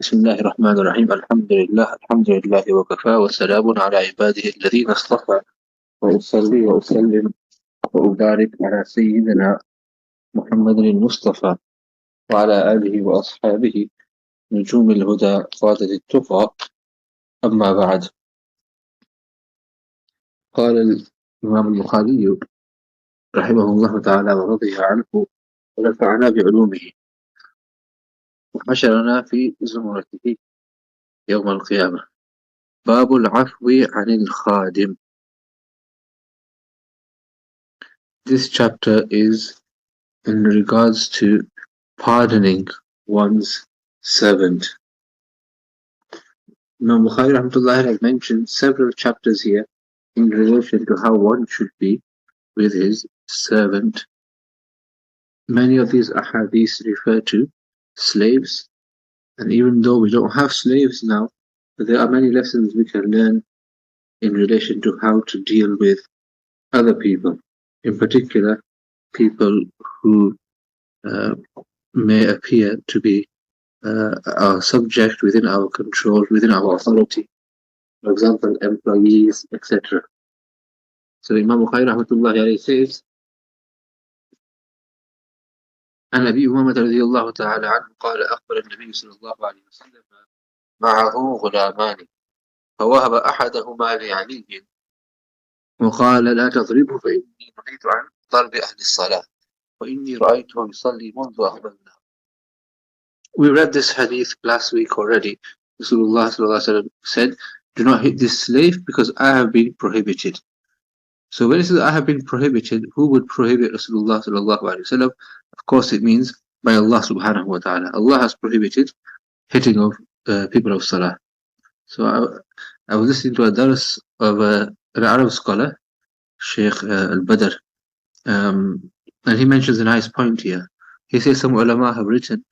بسم الله الرحمن الرحيم الحمد لله وكفى وسلام على عباده الذين اصطفى وأصلي وأسلم وأبارك على سيدنا محمد المصطفى وعلى آله وأصحابه نجوم الهدى قادة التقى. أما بعد، قال الإمام البخاري رحمه الله تعالى ورضي عنه ونفعنا بعلومه وحشرنا في زمرته يوم القيامة. باب العفو عن الخادم. This chapter is in regards to pardoning one's servant. Imam Bukhari rahmatullahi has mentioned several chapters here in relation to how one should be with his servant. Many of these ahadith refer to slaves, and even though we don't have slaves now, there are many lessons we can learn in relation to how to deal with other people, in particular people who may appear to be our subject within our control, within our authority. For example, employees, etc. So Imam Bukhari rahmatullahi alayhi says, عن أبي أمامة رضي الله تعالى عنه قال أخبر النبي صلى الله عليه وسلم معه غلامان فوهب أحدهما لعلي وقال لا تضربه فإني نهيت عن ضرب أهل الصلاة وإني رأيته يصلي منذ أخبرنا. We read this hadith last week already. Rasulullah sallallahu alaihi wasallam said, do not hit this slave because I have been prohibited. So when it says I have been prohibited, who would prohibit Rasulullah sallallahu alaihi wasallam? Of course it means by Allah subhanahu wa ta'ala. Allah has prohibited hitting of people of Salah. So I was listening to a dars of an Arab scholar, Shaykh al-Badr, and he mentions a nice point here. He says some ulama have written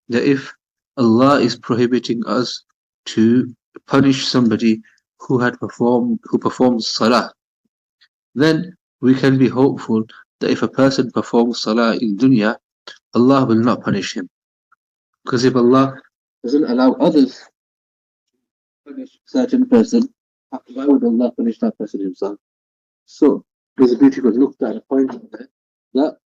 that if Allah is prohibiting us to punish somebody who performs Salah, then we can be hopeful that if a person performs Salah in dunya, Allah will not punish him. Because if Allah doesn't allow others to punish a certain person, why would Allah punish that person himself? So, there's a beautiful look at a point there that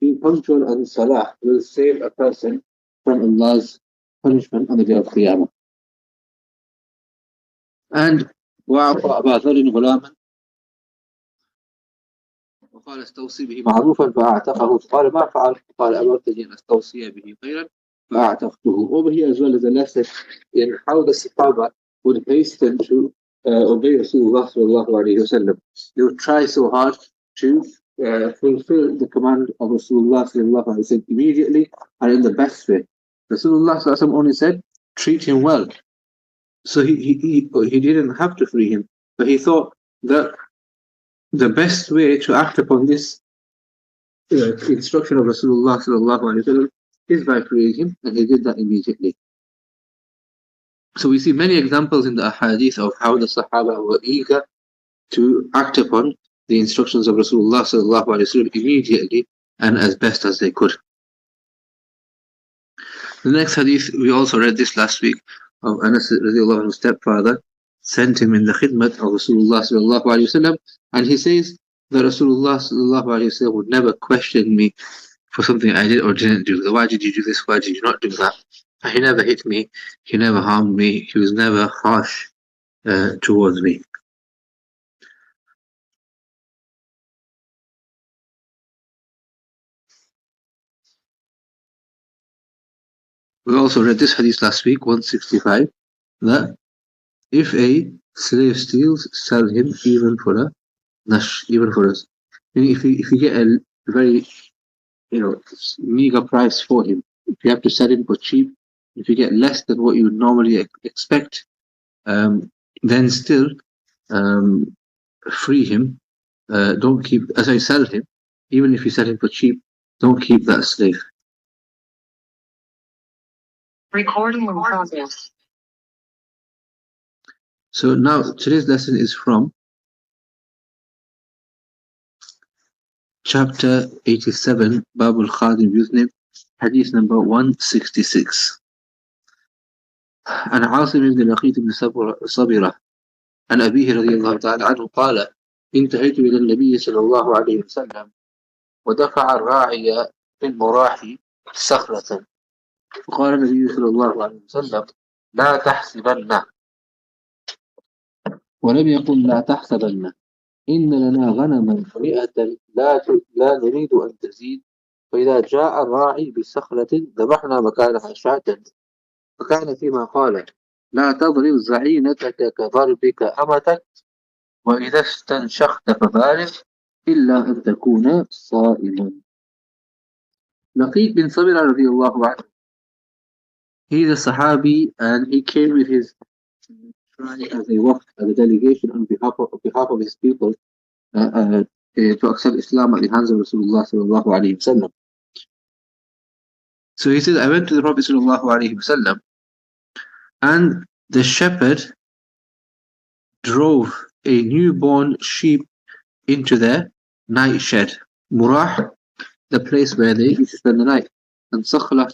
being punctual on Salah will save a person from Allah's punishment on the day of Qiyamah. And وَأَعْطَى أَبَا ذَرٍ غُلَامًا وقال استوصي به معروفا فأعتقه قال ما فعل قال أمرتني أن أستوصي به خيرا فأعتقته. Over here as well as a lesson in how the Sahaba would hasten to obey Rasulullah sallallahu alayhi wa sallam. They would try so hard to fulfill the command of Rasulullah sallallahu alayhi wa sallam immediately and in the best way. Rasulullah sallallahu alayhi wa sallam only said, treat him well. So he didn't have to free him, but he thought that the best way to act upon this instruction of Rasulullah sallallahu alaihi wasallam is by freeing him, and he did that immediately. So we see many examples in the ahadith of how the Sahaba were eager to act upon the instructions of Rasulullah sallallahu alaihi wasallam immediately and as best as they could. The next hadith, we also read this last week, of Anas radiallahu anhu's stepfather sent him in the khidmat of Rasulullah sallallahu alaihi wasallam, and he says that Rasulullah sallallahu alaihi wasallam would never question me for something I did or didn't do. Why did you do this? Why did you not do that? He never hit me. He never harmed me. He was never harsh towards me. We also read this hadith last week, 165, that if a slave steals, sell him even for a nash, even for us. If you get a very meager price for him, if you have to sell him for cheap, if you get less than what you would normally expect, then still free him. Don't keep, as I sell him, even if you sell him for cheap, don't keep that slave. Recording in progress. So now today's lesson is from chapter 87, Bab al-Khadim Yuthnib, hadith number 166. عن عاصم بن لقيط بن صبرة عن أبيه رضي الله تعالى عنه قال انتهيت إلى النبي صلى الله عليه وسلم ودفع الراعي في المراح صخرة فقال النبي صلى الله عليه وسلم لا تحسبن ولم يقل لا تحسبن إن لنا غنما 100 لا نريد أن تزيد فإذا جاء الراعي بصخرة ذبحنا مكانها شاة فكان فيما قال لا تضرب زعينتك كضربك أمتك وإذا استنشقت فبالغ إلا أن تكون صائما. لقيط bin Sabira radiallahu anhu, he is a Sahabi and he came with his tribe as a wafd, as a delegation on behalf of his people to accept Islam at the hands of Rasulullah sallallahu alayhi wasallam. So he says, I went to the Prophet sallallahu alayhi wasallam and the shepherd drove a newborn sheep into their night shed. Murah, the place where they used to spend the night. And sakhla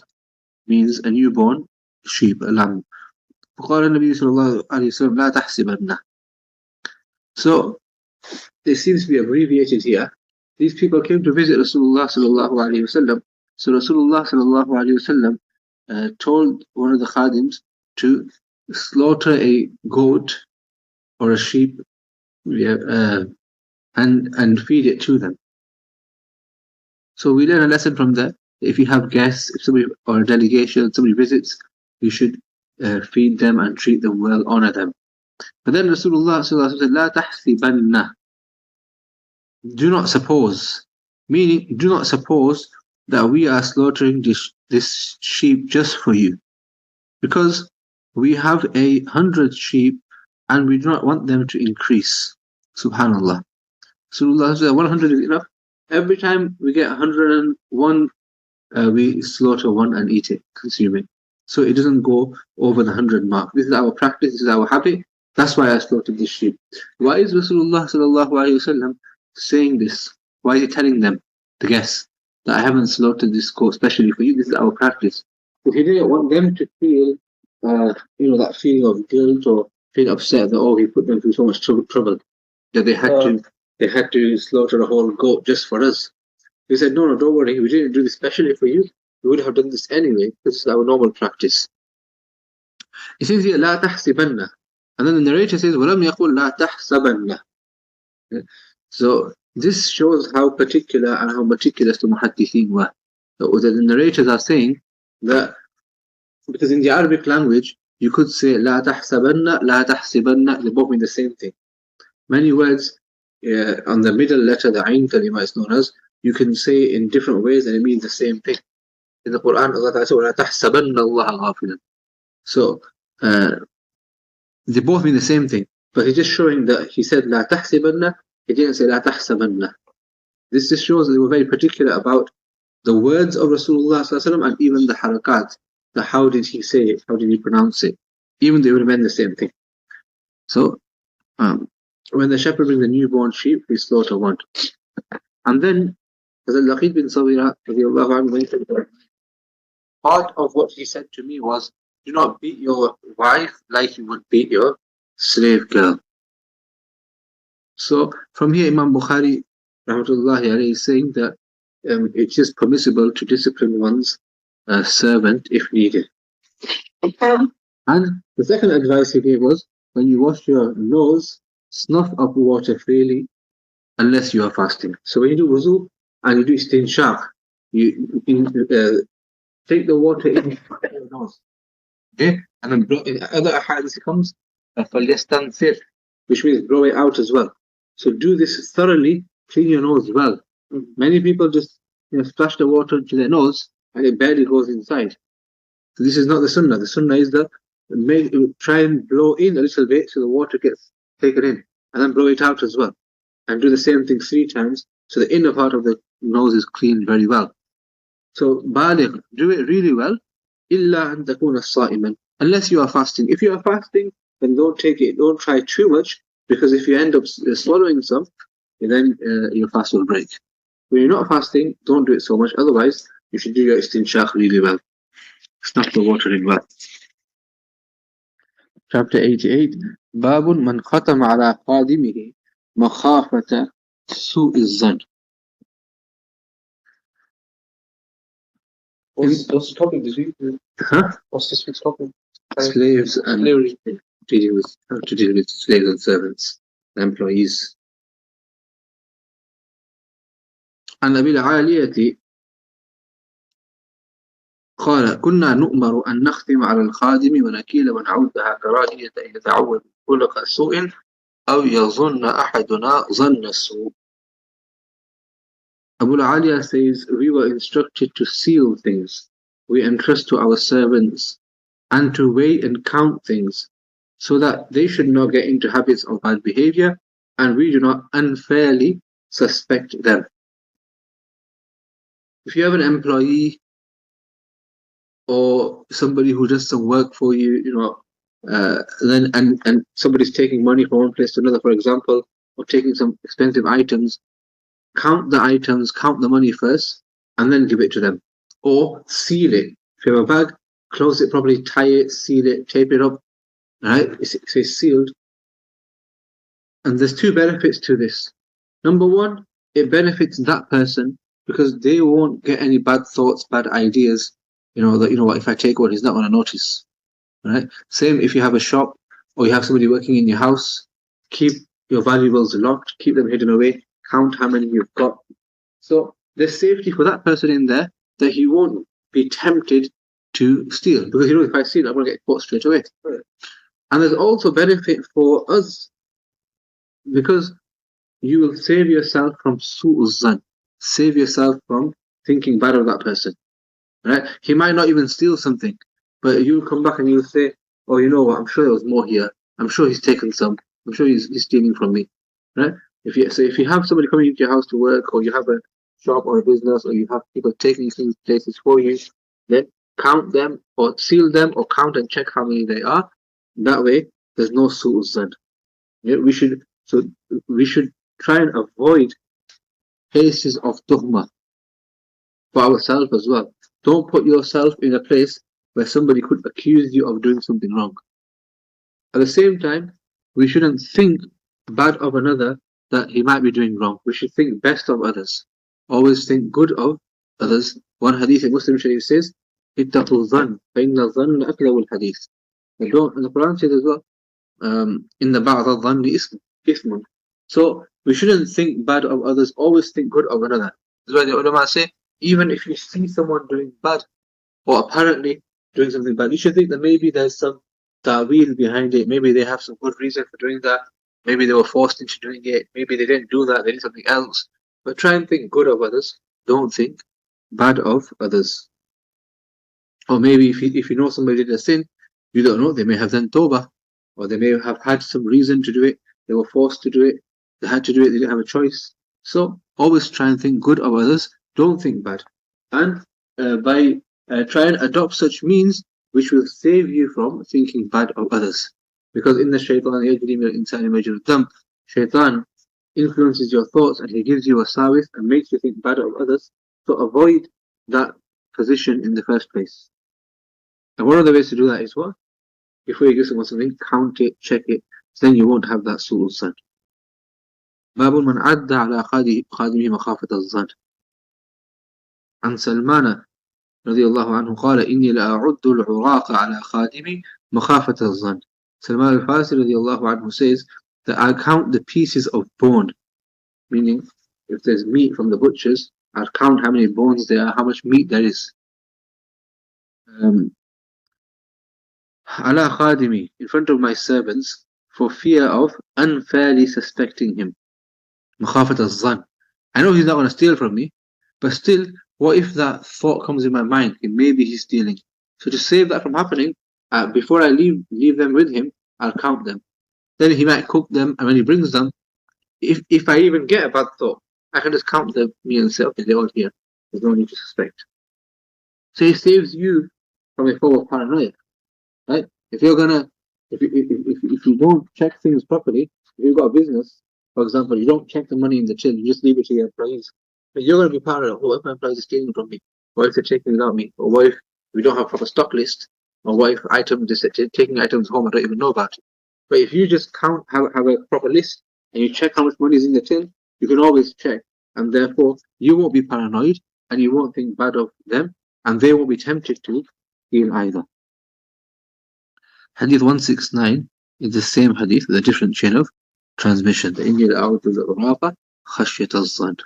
means a newborn sheep, a lamb. فقال النبي صلى الله عليه وسلم لا تحسبنه. So there seems to be abbreviated here. These people came to visit Rasulullah sallallahu alaihi wasallam. So Rasulullah sallallahu alaihi wasallam told one of the khadims to slaughter a goat or a sheep and feed it to them. So we learn a lesson from that. If you have guests, if somebody or a delegation, somebody visits, you should feed them and treat them well, honor them. But then Rasulullah sallallahu alaihi wasallam said, "La tahsibanna." Do not suppose, meaning do not suppose that we are slaughtering this sheep just for you, because we have 100 sheep and we do not want them to increase. Subhanallah. Rasulullah said 100 is enough. Every time we get 101, we slaughter one and eat it, consume it. So it doesn't go over the 100 mark. This is our practice, this is our habit. That's why I slaughtered this sheep. Why is Rasulullah sallallahu alaihi wasallam saying this? Why is he telling them, the guests, that I haven't slaughtered this goat especially for you? This is our practice. If he didn't want them to feel, that feeling of guilt or feel upset that he put them through so much trouble that they had to slaughter a whole goat just for us. He said, no, don't worry. We didn't do this specially for you. We would have done this anyway. This is our normal practice. It says here, لا تحسبن. And then the narrator says, وَلَمْ يَقُلْ لَا تَحْسَبَنَّ. So this shows how particular and how meticulous the muhaddithin were. So the narrators are saying that, because in the Arabic language, you could say لا تحسبن, لا تحسبن, they both mean the same thing. Many words on the middle letter, the Ain kalima is known as, you can say in different ways and it means the same thing. In the Quran, Allah Ta'ala says, وَلَا تَحْسَبَنَّ اللَّهَ غَافِلًا. So, they both mean the same thing. But he's just showing that he said, لَا تَحْسِبَنَّ, he didn't say, لَا تَحْسَبَنَّ. This just shows that they were very particular about the words of Rasulullah ﷺ and even the harakat. How did he say it? How did he pronounce it? Even they would have meant the same thing. So, when the shepherd brings a newborn sheep, we slaughter one. And then, as Laqit bin Sabira, part of what he said to me was, do not beat your wife like you would beat your slave girl. So from here, Imam Bukhari rahmatullahi alayhi is saying that it's just permissible to discipline one's servant if needed. And the second advice he gave was, when you wash your nose, snuff up water freely unless you are fasting. So when you do wuzu and you do istinshaq, you take the water in your nose. Okay? And then blow, in other hadiths it comes, فَلْيَسْتَنْثِرْ, which means blow it out as well. So do this thoroughly, clean your nose well. Many people just splash the water into their nose and it barely goes inside. So this is not the sunnah. The sunnah is that try and blow in a little bit so the water gets taken in, and then blow it out as well. And do the same thing 3 times so the inner part of the nose is cleaned very well. So baligh, do it really well. إِلَّا أَن تَكُونَ صَائِمًا. Unless you are fasting. If you are fasting, then don't try too much, because if you end up swallowing some, then your fast will break. When you're not fasting, don't do it so much. Otherwise, you should do your istinshaq really well. Snuff the water in well. Chapter 88. Babun man khatama ala qadimihi makhafata su'i zan. What's the topic this week? Huh? What's this week's topic? Slaves and Slavery. how to deal with slaves and servants, employees. عن أبي العالية قال كنا نؤمر أن نختم على الخادم ونكيل ونعودها كراهية أن يتعود خلق سوء أو يظن أحدنا ظن السوء. Abu al-Aliya says, we were instructed to seal things we entrust to our servants and to weigh and count things so that they should not get into habits of bad behavior and we do not unfairly suspect them. If you have an employee or somebody who does some work for you, then and somebody's taking money from one place to another, for example, or taking some expensive items, count the items, count the money first, and then give it to them. Or seal it. If you have a bag, close it properly, tie it, seal it, tape it up. Right? It's sealed. And there's two benefits to this. Number one, it benefits that person because they won't get any bad thoughts, bad ideas. What, if I take one, he's not going to notice. Right? Same if you have a shop or you have somebody working in your house, keep your valuables locked, keep them hidden away, count how many you've got. So there's safety for that person in there that he won't be tempted to steal because if I steal, I'm going to get caught straight away. And there's also benefit for us because you will save yourself from su'uzan, save yourself from thinking bad of that person. Right? He might not even steal something, but you'll come back and you'll say, oh, you know what, I'm sure there was more here. I'm sure he's taken some. I'm sure he's stealing from me. Right? If you have somebody coming into your house to work, or you have a shop or a business, or you have people taking things places for you, then count them or seal them or count and check how many they are. That way, there's no su'uzan. Yeah, we should try and avoid cases of tuhma for ourselves as well. Don't put yourself in a place where somebody could accuse you of doing something wrong. At the same time, we shouldn't think bad of another that he might be doing wrong. We should think best of others. Always think good of others. One hadith in Muslim Sharif says, اتقوا الظن فإن الظن أكذب الحديث. And the Quran says as well, إن بعض الظن إثم. So we shouldn't think bad of others, always think good of another. That's why the ulama say, even if you see someone doing bad, or apparently doing something bad, you should think that maybe there's some ta'wil behind it, maybe they have some good reason for doing that, maybe they were forced into doing it, maybe they didn't do that, they did something else. But try and think good of others, don't think bad of others. Or maybe if you know somebody did a sin, you don't know, they may have done tawbah, or they may have had some reason to do it, they were forced to do it, they had to do it, they didn't have a choice. So always try and think good of others, don't think bad. And by try and adopt such means which will save you from thinking bad of others. Because in the shaitan influences your thoughts and he gives you a sawis and makes you think bad of others. So avoid that position in the first place. And one of the ways to do that is what? Before you give someone something, count it, check it, then you won't have that su'ul san. باب من عد على خادمه مخافة الظن. عن سلمان رضي الله عنه قال إني لأعد العراق على خادمي مخافة الظن. Salman al-Farsi رضي الله عنه says that I count the pieces of bone, meaning if there's meat from the butchers, I'll count how many bones there are, how much meat there is. على خادمي, in front of my servants, for fear of unfairly suspecting him. مخافة الظن. I know he's not going to steal from me, but still, what if that thought comes in my mind, maybe he's stealing? So to save that from happening, before I leave them with him, I'll count them. Then he might cook them, and when he brings them, if I even get a bad thought, I can just count them, me and say, okay, they're all here. There's no need to suspect. So it saves you from a form of paranoia, right? If you don't check things properly, if you've got a business, for example, you don't check the money in the till, you just leave it to your employees. But you're going to be paranoid. What if my employees are stealing from me? What if they're taking without me? Or what if we don't have a proper stock list? Or what if taking items home and don't even know about it? But if you just have a proper list, and you check how much money is in the tin, you can always check, and therefore you won't be paranoid, and you won't think bad of them, and they won't be tempted to steal either. Hadith 169 is the same hadith with a different chain of transmission. The Indian out of the Uraba, Khashyat al-Zan.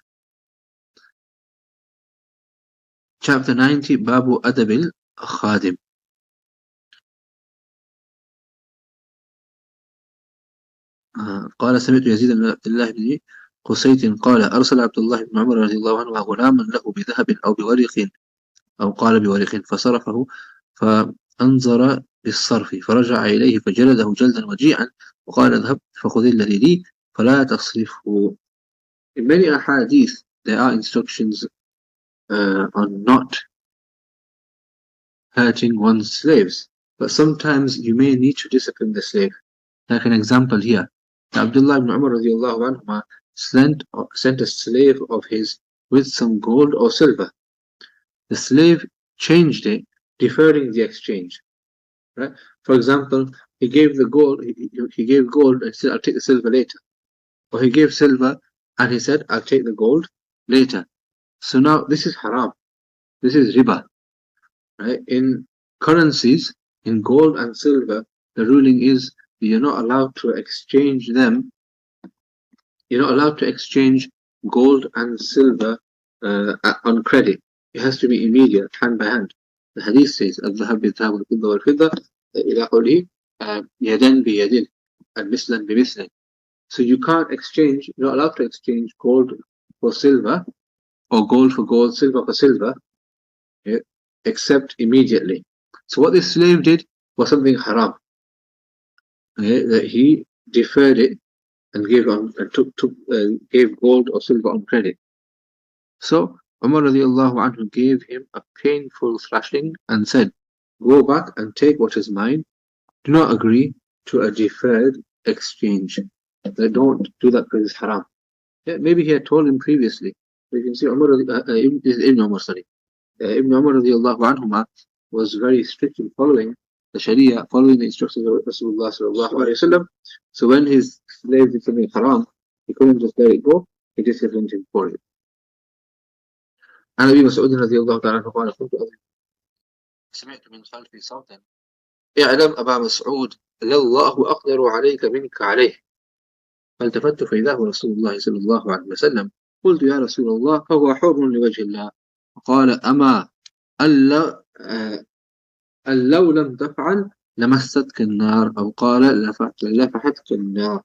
Chapter 90, Babu Adabil Khadim. قال سمعت يزيد بن عبد الله بن قسيط قال أرسل عبد الله بن عمر رضي الله عنه غلاما له بذهب أو بورق أو قال بورق فصرفه فأنظر بالصرف فرجع إليه فجلده جلدا وجيعا وقال اذهب فخذ الذي لي فلا تصرفه. In many ahadith there are instructions on not hurting one's slaves, but sometimes you may need to discipline the slave. Like an example here, Abdullah ibn Umar radiallahu anhuma sent a slave of his with some gold or silver. The slave changed it, deferring the exchange. Right? For example, he gave the gold. He gave gold and said, "I'll take the silver later," or he gave silver and he said, "I'll take the gold later." So now this is haram. This is riba. Right? In currencies, in gold and silver, the ruling is you're not allowed to exchange them. You're not allowed to exchange gold and silver on credit. It has to be immediate, hand by hand. The hadith says, الذهب بالذهب والفضة والفضة إلى قوله يدا بيد مثلا بمثل. So you can't exchange, you're not allowed to exchange gold for silver or gold for gold, silver for silver, except immediately. So what this slave did was something haram. That he deferred it and gave gold or silver on credit. So Umar radiallahu anhu gave him a painful thrashing and said, "Go back and take what is mine. Do not agree to a deferred exchange." Don't do that because it's haram. Yeah, maybe he had told him previously. But you can see Ibn Umar, Ibn Umar radiallahu anhuma was very strict in following the Sharia, following the instructions of Rasulullah sallallahu alaihi wasallam. So when his slave did something haram, he couldn't just let it go. He disciplined him for it. عن أبي مسعود رضي الله تعالى عنه قال كنت سمعت من خلفي صوتا اعلم أبا مسعود لله أقدر عليك منك عليه فالتفت فإذا هو رسول الله صلى الله عليه وسلم قلت يا رسول الله فهو حر لوجه الله قال أما أن لو لم تفعل لمستك النار أو قال لفحتك النار.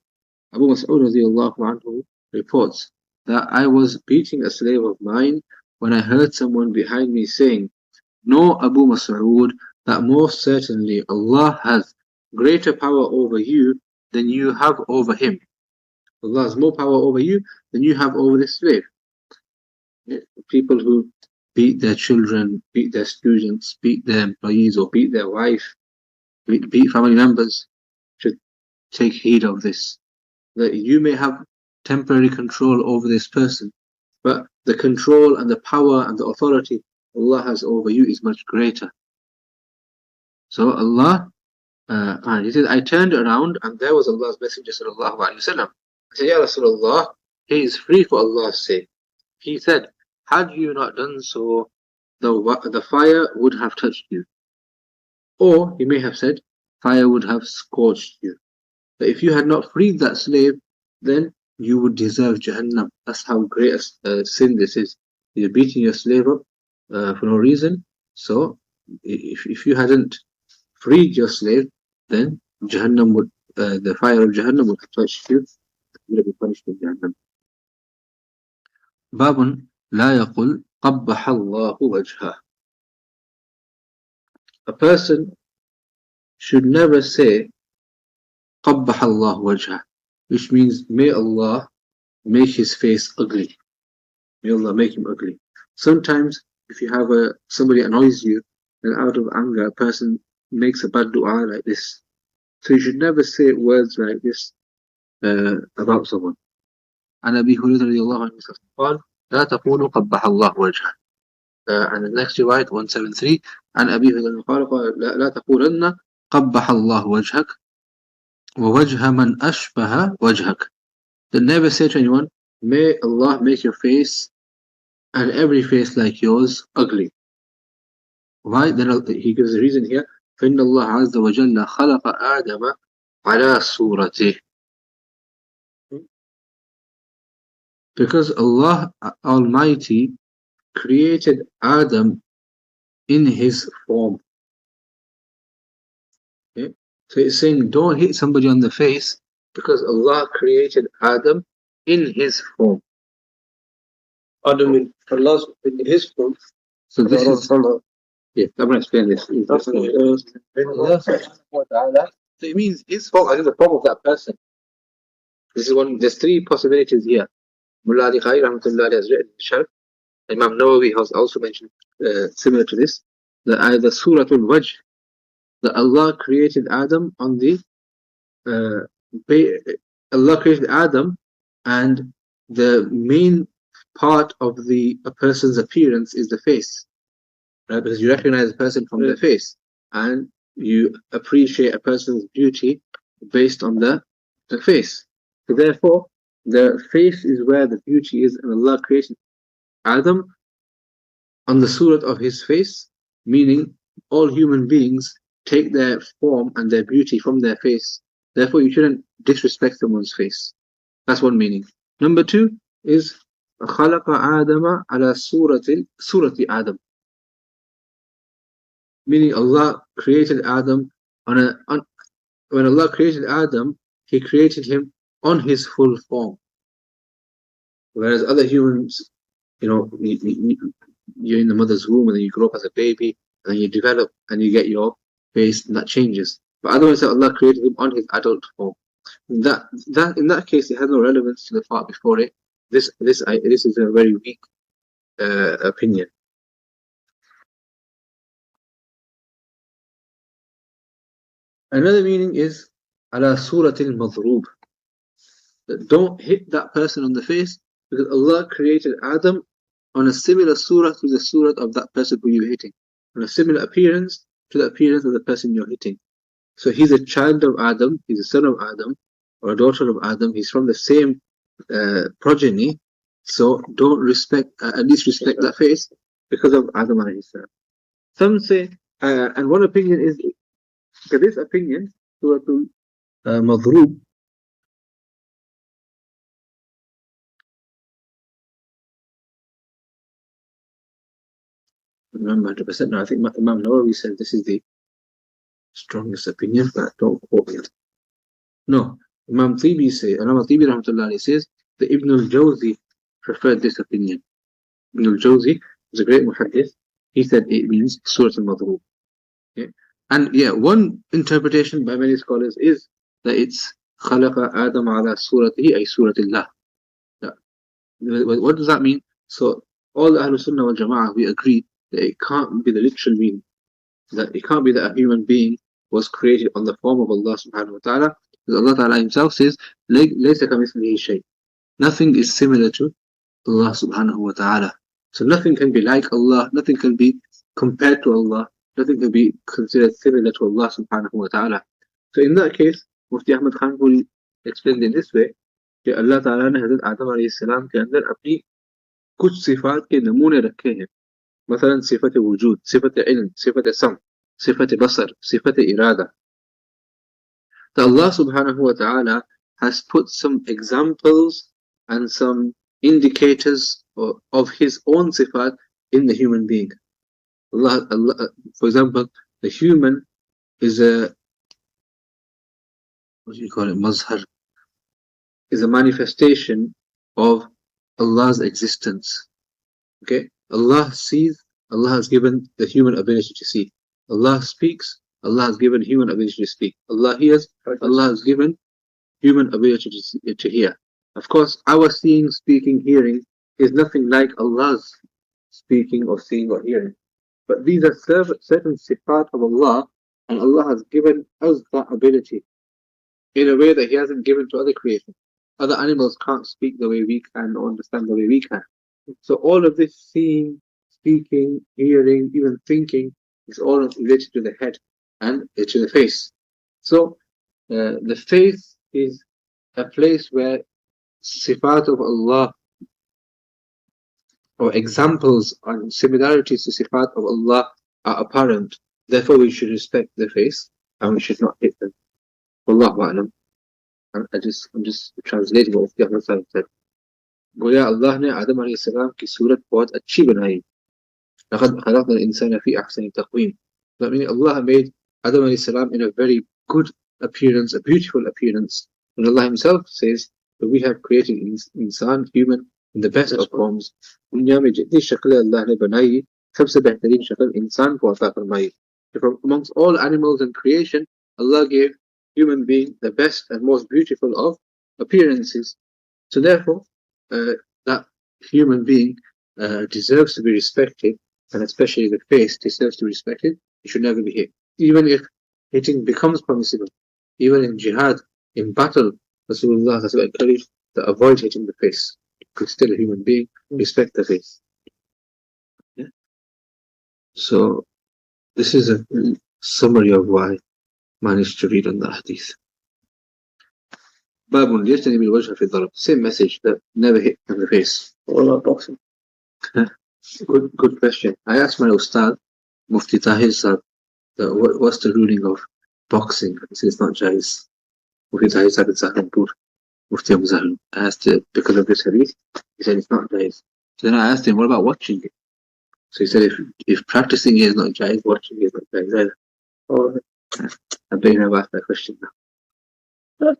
Abu Mas'ud radiallahu anhu reports that I was beating a slave of mine when I heard someone behind me saying, "Know, Abu Mas'ud, that most certainly Allah has greater power over you than you have over him." Allah has more power over you than you have over this slave. People who beat their children, beat their students, beat their employees, or beat their wife, beat family members, should take heed of this. That you may have temporary control over this person, but the control and the power and the authority Allah has over you is much greater. So Allah, he says, I turned around and there was Allah's Messenger sallallahu alaihi wasallam. I said, Ya Rasulullah, he is free for Allah's sake. He said, had you not done so, the fire would have touched you. Or he may have said, fire would have scorched you. But if you had not freed that slave, then you would deserve Jahannam. That's how great a sin this is. You're beating your slave up for no reason. So if you hadn't freed your slave, then Jahannam would, the fire of Jahannam would have touched you. You would be punished with Jahannam. باب لا يقول قبح الله وجهه. A person should never say قبح الله وجهه, which means may Allah make his face ugly. May Allah make him ugly. Sometimes if you have somebody annoys you and out of anger a person makes a bad dua like this, so you should never say words like this about someone. عن أبي هريرة رضي الله عنه قال لا تقولوا قبح الله وجهه. and the next riwayat 173 عن أبي هريرة قال لا تقولن قبح الله وجهك ووجه من أشبه وجهك. Then never say to anyone, may Allah make your face and every face like yours ugly. Why? Then he gives a reason here. فإن الله عز وجل خلق آدم على صورته. Because Allah Almighty created Adam in his form. Okay? So it's saying don't hit somebody on the face because Allah created Adam in his form. Adam in Allah's in his form. So this is yeah, I'm going to explain this. Allah subhanahu wa ta'ala, so it means his form is the form of that person. This is one. There's three possibilities here. Mullah Ali Khair Rahmatullah has written Sharf. Imam Nawawi has also mentioned similar to this, that either Suratul Wajh, that Allah created Adam on the Allah created Adam, and the main part of a person's appearance is the face, right? Because you recognize a person from their face, and you appreciate a person's beauty based on the face. So therefore, the face is where the beauty is, and Allah created Adam on the surat of his face, meaning all human beings take their form and their beauty from their face. Therefore, you shouldn't disrespect someone's face. That's one meaning. Number two is خلق آدم على surati Adam, meaning Allah created Adam when Allah created Adam, He created him on his full form. Whereas other humans, you're in the mother's womb and then you grow up as a baby and then you develop and you get your face and that changes. But otherwise, Allah created him on his adult form. That in that case, it has no relevance to the part before it. This is a very weak opinion. Another meaning is ala suratil madhrub. Don't hit that person on the face because Allah created Adam on a similar surah to the surah of that person who you're hitting, on a similar appearance to the appearance of the person you're hitting. So he's a child of Adam, he's a son of Adam, or a daughter of Adam, he's from the same progeny, so don't at least respect that face because of Adam alayhi salam. Some say, and one opinion is, because this opinion, Suratul Madhrub, remember 100%. No, I think Imam Nawawi said this is the strongest opinion, but don't quote me. No, Imam Tibi rahmatullah says that Ibn al-Jawzi preferred this opinion. Ibn al-Jawzi was a great muhaddith. He said it means Surah al-Madhrub. Okay? And yeah, one interpretation by many scholars is that it's khalaqa Adam ala suratihi ay suratillah. What does that mean? So all the Ahlul Sunnah wal Jama'ah, we agree that it can't be the literal meaning. That it can't be that a human being was created on the form of Allah subhanahu wa ta'ala. Because Allah ta'ala himself says, لَيْسَ كَمِثْلِهِ شَيْءٍ. Nothing is similar to Allah subhanahu wa ta'ala. So nothing can be like Allah, nothing can be compared to Allah, nothing can be considered similar to Allah subhanahu wa ta'ala. So in that case, Mufti Ahmad Khan will explain in this way कि अल्लाह ताला ने हज़रत आदम अलैहिस्सलाम के अंदर अपनी कुछ सिफात के नमूने रखे हैं. مثلا صفة وجود, صفة علم, صفة سمع, صفة بصر, صفة إرادة. So Allah subhanahu wa ta'ala has put some examples and some indicators of his own sifat in the human being. Allah, for example, the human is a, what do you call it, mazhar, is a manifestation of Allah's existence. Okay? Allah sees, Allah has given the human ability to see. Allah speaks, Allah has given human ability to speak. Allah hears, Allah has given human ability to hear. Of course, our seeing, speaking, hearing is nothing like Allah's speaking or seeing or hearing. But these are certain sifat of Allah, and Allah has given us that ability in a way that He hasn't given to other creation. Other animals can't speak the way we can or understand the way we can. So all of this seeing, speaking, hearing, even thinking is all related to the head and to the face. So the face is a place where sifat of Allah or examples and similarities to sifat of Allah are apparent. Therefore, we should respect the face and we should not hit them. Wallahu a'lam. I'm just translating what Mufti Ahmad Sahib said. गोया अल्लाह ने आदम अलैहिस्सलाम की सूरत बहुत अच्छी बनाई. लक़द खलक़ना al-insana fi ahsani taqwim. That means Allah made Adam alayhi in a very good appearance, a beautiful appearance. And Allah Himself says that we have created insan, human, in the best of forms. दुनिया में जितनी शक्लें अल्लाह ने बनाई, सबसे बेहतरीन शक्ल इंसान को अता फरमाई. From amongst all animals and creation, Allah gave human being the best and most beautiful of appearances. So therefore, that human being deserves to be respected, and especially the face deserves to be respected. It should never be hit. Even if hitting becomes permissible, even in jihad, in battle, Rasulullah has encouraged to avoid hitting the face. Because still a human being, respect the face. Yeah? So, this is a summary of why I managed to read on the hadith. Babun يجتنب الوجه في الضرب. Same message, that never hit in the face. What about boxing? Good question. I asked my Ustad, Mufti Tahir Sahib, what's the ruling of boxing? He said it's not jais. Mufti Tahir Sahib is Saharanpur. Mufti Abu Zahl. I asked because of this hadith. He said it's not jais. So then I asked him, what about watching it? So he said if practicing it is not jais, watching it is not jais either. Oh, I bet you never asked that question now.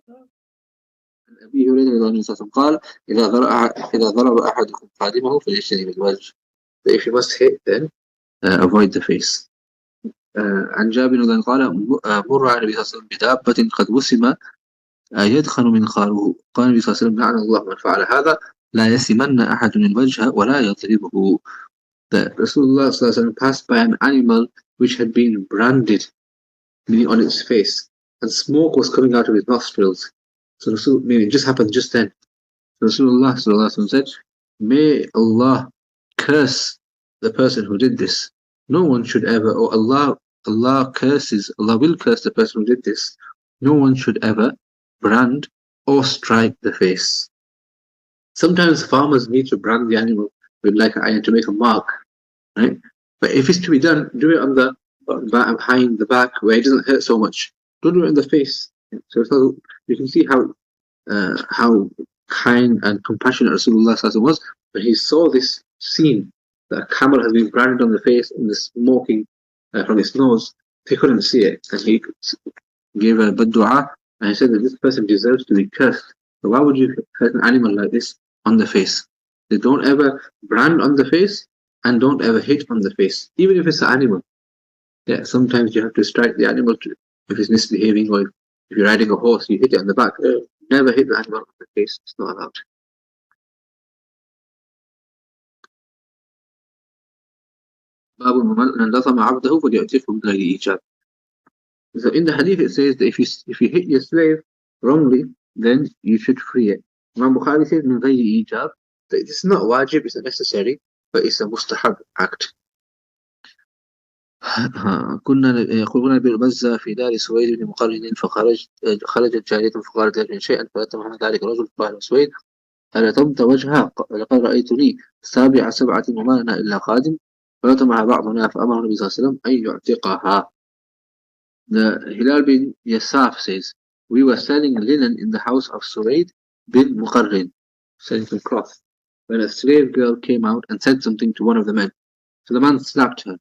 أبي هريرة رضي الله عنه قال إذا ضرب أحدكم قادمه فليجتنب الوجه. So if you must hit, then avoid the face. عن جابر رضي الله قال مر على النبي صلى الله عليه وسلم بدابة قد وسم يدخن منخاره. قال النبي صلى الله عليه وسلم لعن الله من فعل هذا لا يسمن أحد الوجه ولا يضربه. That Rasulullah صلى الله عليه وسلم passed by an animal which had been branded, meaning on its face, and smoke was coming out of his nostrils. So it just happened just then. Rasulullah said, may Allah curse the person who did this. No one should ever, or Allah will curse the person who did this. No one should ever brand or strike the face. Sometimes farmers need to brand the animal with like an iron to make a mark, right? But if it's to be done, do it on the behind the back where it doesn't hurt so much. Don't do it in the face. So you can see how kind and compassionate Rasulullah was when he saw this scene that a camel has been branded on the face and the smoking from his nose. He couldn't see it, and he gave a bad dua, and he said that this person deserves to be cursed. So why would you hurt an animal like this on the face? They don't ever brand on the face and don't ever hit on the face, even if it's an animal. Yeah, sometimes you have to strike the animal if it's misbehaving, or if you're riding a horse, you hit it on the back. Never hit the animal on the face. It's not allowed. باب من لطم عبده فليعتقه من غير إيجاب. So in the hadith it says that if you hit your slave wrongly, then you should free it. Imam Bukhari says من غير إيجاب. It's not wajib, it's not necessary, but it's a mustahab act. كنا بالمزة في دار سويد بن مقرن خرجت جارية فقالت لابن شيئا فلتمها ذلك الرجل فقال سويد فلتمت وجهها لقد رأيتني سابع سبعة وما لنا إلا قادم فلتمها بعضنا فأمر النبي صلى الله عليه وسلم أن يعتقها. The Hilal bin Yasaf says, we were selling linen in the house of Suwaid bin Muqarrin, selling some cloth, when a slave girl came out and said something to one of the men. So the man slapped her.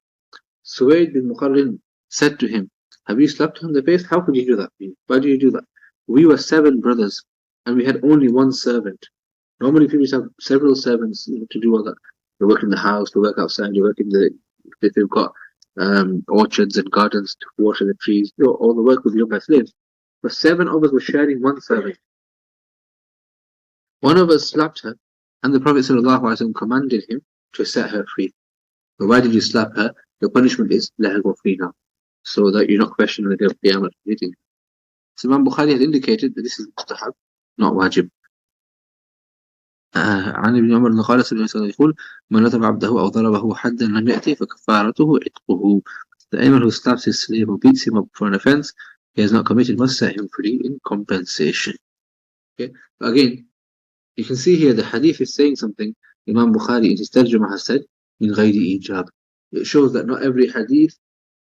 Suwaid bin Muqarrin said to him, have you slapped her on the face? How could you do that? Why do you do that? We were 7 brothers and we had only one servant. Normally people have several servants to do all that. They work in the house, they work outside, they work if they've got orchards and gardens to water the trees. All the work will be done by slaves. But 7 of us were sharing one servant. One of us slapped her, and the Prophet ﷺ commanded him to set her free. But why did you slap her? The punishment is let her go free now, so that you're not questioning the day of Qiyamah. So Imam Bukhari has indicated that this is mustahab, not wajib. عن ابن عمر قال صلى الله عليه وسلم يقول من رتب عبده أو ضربه حدا لم يأتي فكفارته عتقه. The anyone who slaps his slave or beats him up for an offense he has not committed must set him free in compensation. Okay, again you can see here the hadith is saying something. Imam Bukhari in his tarjumah has said min ghayri ijab. It shows that not every hadith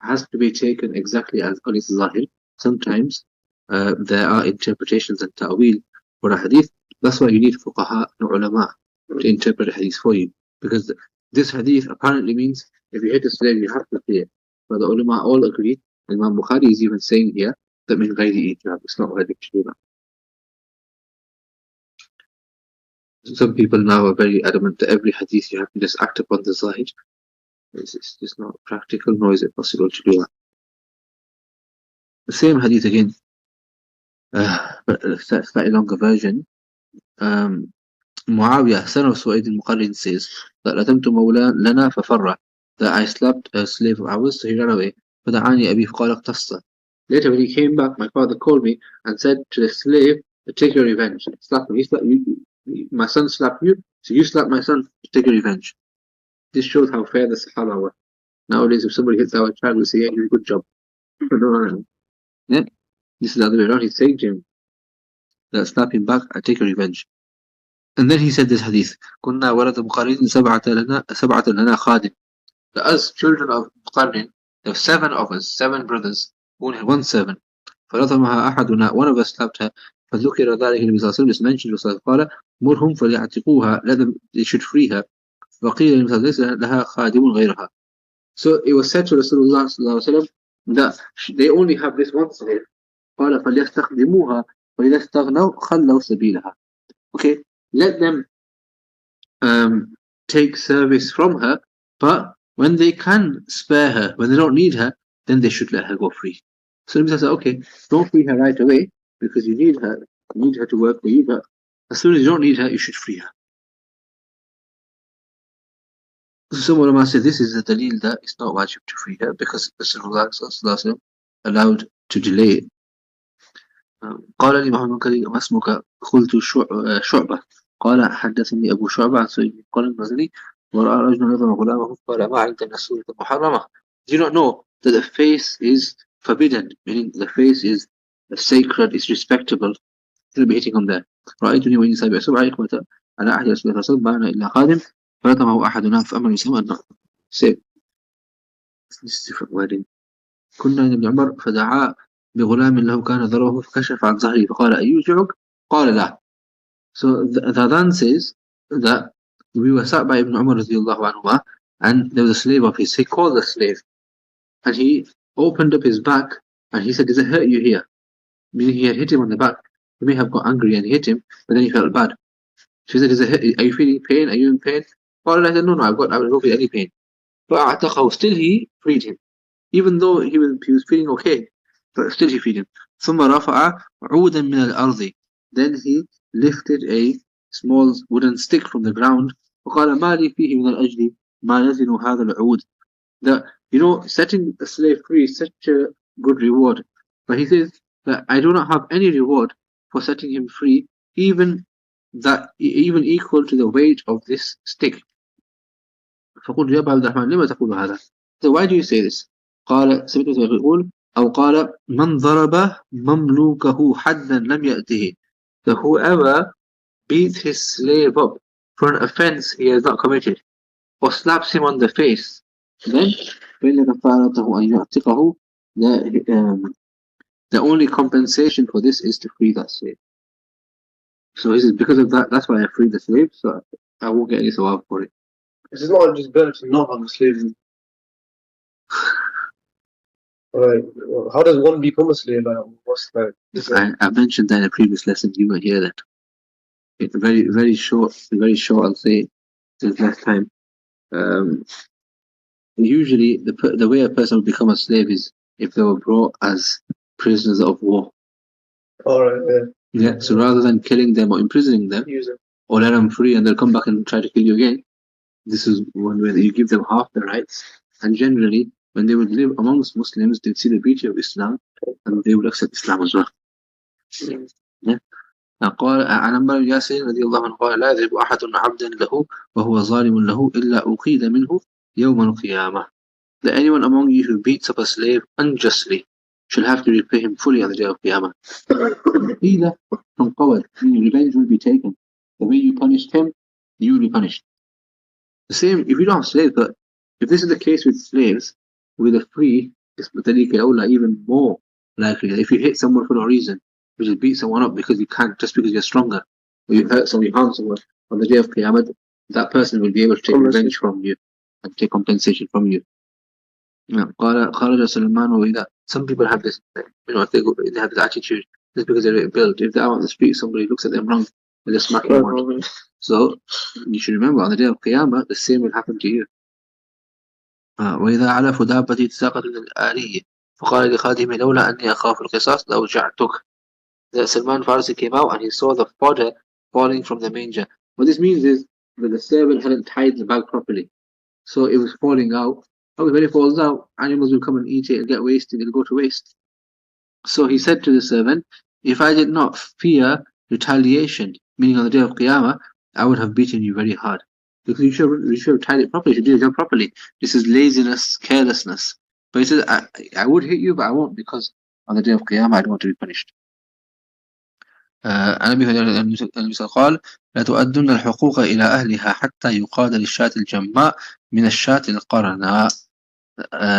has to be taken exactly as on its zahir. Sometimes there are interpretations and ta'wil for a hadith. That's why you need fuqaha and ulama to interpret a hadith for you. Because this hadith apparently means if you hit a slave, you have to pay it. But the ulama all agree. Imam Bukhari is even saying here that min ghayri ijab. It's not ghayri ijab. Some people now are very adamant that every hadith you have to just act upon the zahir. It's just not practical, nor is it possible to do that. The same hadith again, but a slightly longer version. Muawiyah, son of Su'aid al-Muqarrin, says that لَتَمْتُ مَوْلًا لَنَا فَفَرَّ, that I slapped a slave of ours, so he ran away. فَدَعَانِي أَبِي فَقَالَ اقْتَصَّ. Later when he came back, my father called me and said to the slave, take your revenge. Slap him. He slapped you. My son slapped you, so you slap my son to take your revenge. This shows how fair the Sahaba were. Nowadays, if somebody hits our child, we say, yeah, you did a good job. No. Yeah? This is the other way around. He's saying to him, that slap him back, I take a revenge. And then he said this hadith, كنا ولد مقرن سبعة لنا خادم. As children of Muqarrin, there were 7 of us, 7 brothers, who had 1 servant. فلطمها أحدنا, one of us slapped her. فذكر ذلك النبي صلى الله عليه وسلم, mentioned قال مرهم فليعتقوها, let them, they should free her. فقيل النبي صلى الله عليه وسلم لها خادم غيرها. So it was said to Rasulullah sallallahu alaihi wasallam that they only have this one slave. قال فليستخدموها وإذا استغنوا خلوا سبيلها. Okay, let them take service from her, but when they can spare her, when they don't need her, then they should let her go free. So Nabi said, okay, don't free her right away because you need her to work for you, but as soon as you don't need her, you should free her. So some ulama say this is the dalil that it's not wajib to free her because Rasulullah allowed to delay it. قال لي محمد كريم ما اسمك؟ قلت شعبة. قال حدثني أبو شعبة عن سعيد قال المزني ورأى رجل يضرب غلامه قال ما علمت أن السورة محرمة. Do you not know that the face is forbidden, meaning the face is sacred, is respectable? Shouldn't be hitting on there. رأيتني وإني سابع سبعة يقمة على أحد رسول الله صلى الله عليه وسلم إلا خادم فلطمه أحدنا فأمر يسمى النار. Same. This is different wording. كنا عند ابن عمر فدعا بغلام له كان ضربه فكشف عن ظهره فقال أيوجعك؟ قال لا. So the Adhan says that we were sat by Ibn Umar radiallahu anhu, and there was a slave of his. He called the slave and he opened up his back and he said, does it hurt you here? Meaning he had hit him on the back. He may have got angry and hit him, but then he felt bad. She said, are you feeling pain? Are you in pain? Well, I said, no, I don't feel any pain. But still he freed him. Even though he was feeling okay, but still he freed him. ثم رفع عودا من الأرض. Then he lifted a small wooden stick from the ground. وقال ما لي فيه من الأجل ما يزن هذا العود. That, setting a slave free is such a good reward. But he says that I do not have any reward for setting him free, even equal to the weight of this stick. فقلت يا أبا عبد الرحمن لما تقول هذا? So why do you say this? قال سمعت يقول أو قال من ضرب مملوكه حدا لم يأته. So whoever beats his slave up for an offense he has not committed, or slaps him on the face, then فإن كفارته أن يعتقه. The only compensation for this is to free that slave. So he says, because of that, that's why I freed the slave, so I won't get any sawab for it. This is not just better to not have a slave. Right. How does one become a slave? What's that? I mentioned that in a previous lesson. You will hear that. It's very, very short. I'll say since last time. Usually, the way a person would become a slave is if they were brought as prisoners of war. All right. Yeah. So rather than killing them or imprisoning them, or let them free and they'll come back and try to kill you again, this is one way that you give them half the rights. And generally, when they would live amongst Muslims, they'd see the beauty of Islam and they would accept Islam as well. Yeah. قال عن عمار بن ياسر رضي الله عنه قال لا يضرب أحد عبدا له وهو ظالم له إلا أقيد منه يوم القيامة. That anyone among you who beats up a slave unjustly shall have to repay him fully on the day of Qiyamah. Either from qawad, meaning revenge will be taken. The way you punished him, you will be punished. The same, if you don't have slaves, but if this is the case with slaves, with a free, it's even more likely that if you hit someone for no reason, you just beat someone up because you can't, just because you're stronger, or you hurt someone, you harm someone, on the day of Qiyamah, that person will be able to take revenge from you and take compensation from you. قال خرج سلمان وإذا some people have this, if they have this attitude just because they're built, if they're out on the street, somebody looks at them wrong, they just smack them. So you should remember on the day of Qiyamah the same will happen to you. وإذا علف دابتي تساقط من الآلية فقال لخادمه لولا أني أخاف القصاص لأوجعتك. That Salman Farsi came out and he saw the fodder falling from the manger. What this means is that the servant hadn't tied the bag properly, so it was falling out. When it falls out, animals will come and eat it and get wasted, it'll go to waste. So he said to the servant, if I did not fear retaliation, meaning on the day of Qiyamah, I would have beaten you very hard. Because you should have tied it properly, you should do your job properly. This is laziness, carelessness. But he says, I would hit you, but I won't, because on the day of Qiyamah I don't want to be punished. عن أبي هريرة النبي قال لا تؤدن الحقوق إلى أهلها حتى يقاد للشاة الجماء من الشاة القرناء.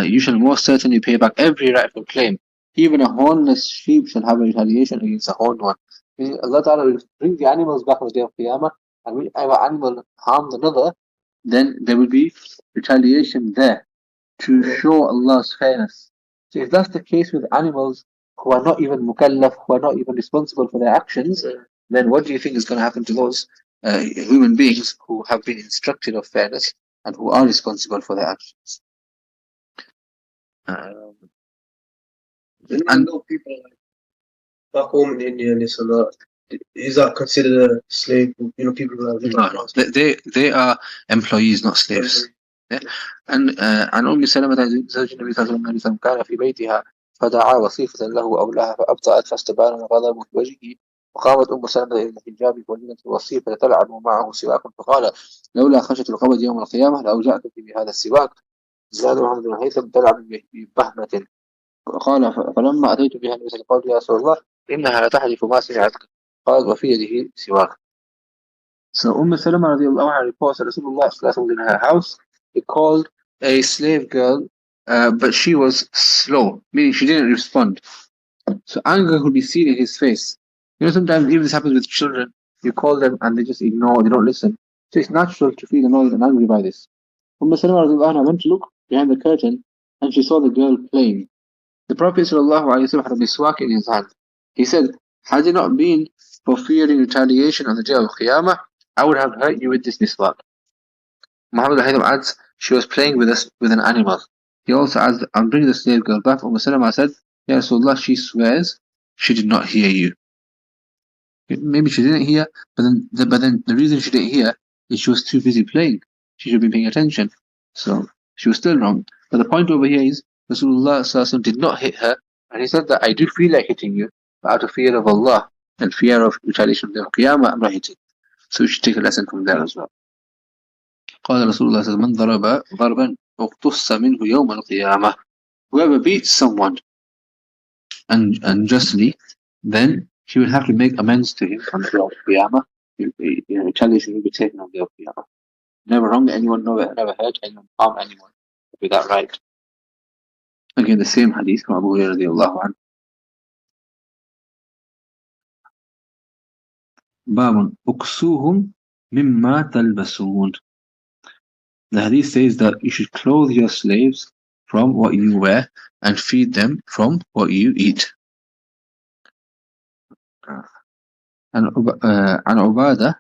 You shall most certainly pay back every rightful claim. Even a hornless sheep shall have a retaliation against a horned one. Meaning Allah Ta'ala will bring the animals back on the day of Qiyamah, and whenever animal harmed another, then there will be retaliation there to show Allah's fairness. So if that's the case with animals who are not even mukallaf, who are not even responsible for their actions, then what do you think is going to happen to those human beings who have been instructed of fairness and who are responsible for their actions? I know people like back home in India and this and that. Is that considered a slave? People who are no, they are employees, not slaves. Yeah. عن أم سلمة زوج النبي صلى الله عليه وسلم كان في بيتها فدعا وصيفة له أو لها فأبطأت فاستبان الغضب في وجهه وقامت أم سلمة إلى الحجاب فوجدت الوصيفة تلعب معه سواك فقال لولا خشية القبض يوم القيامة لأوجعتك بهذا السواك. زاد محمد بن الهيثم تلعب ببهمة. قال فلما أتيت بها النبي صلى الله عليه وسلم قال يا رسول الله إنها لتحلف ما سمعتك. قال وفي يده سواك. So Salama radiallahu anha reports that Rasulullah was in her house. He called a slave girl, but she was slow, meaning she didn't respond. So anger could be seen in his face. Sometimes even this happens with children. You call them and they just ignore, they don't listen. So it's natural to feel annoyed and angry by this. Salama radiallahu anha went to look behind the curtain and she saw the girl playing. The Prophet ﷺ had a miswak in his hand. He said, had it not been for fearing retaliation on the day of Qiyamah, I would have hurt you with this miswak. Muhammad al-Haytham adds, she was playing with an animal. He also adds, I'll bring the slave girl back. Salama said, Ya Rasulullah, she swears she did not hear you. Maybe she didn't hear, but then the reason she didn't hear is she was too busy playing. She should be paying attention. So she was still wrong. But the point over here is Rasulullah did not hit her, and he said that I do feel like hitting you, but out of fear of Allah and fear of retaliation of the Qiyamah, I'm not hitting. So we should take a lesson from there as well. قال رسول الله صلى الله عليه وسلم من ضرب ضربا اقتص منه يوم القيامة. Whoever beats someone unjustly, then he will have to make amends to him on the day of Qiyamah. Retaliation will be taken on the day of Qiyamah. Never wrong anyone, never hurt anyone, harm anyone. Be that right. Again, the same hadith from Abu Hurairah radiallahu anhu. باب اكسوهم مما تلبسون. The hadith says that you should clothe your slaves from what you wear and feed them from what you eat. عن عبادة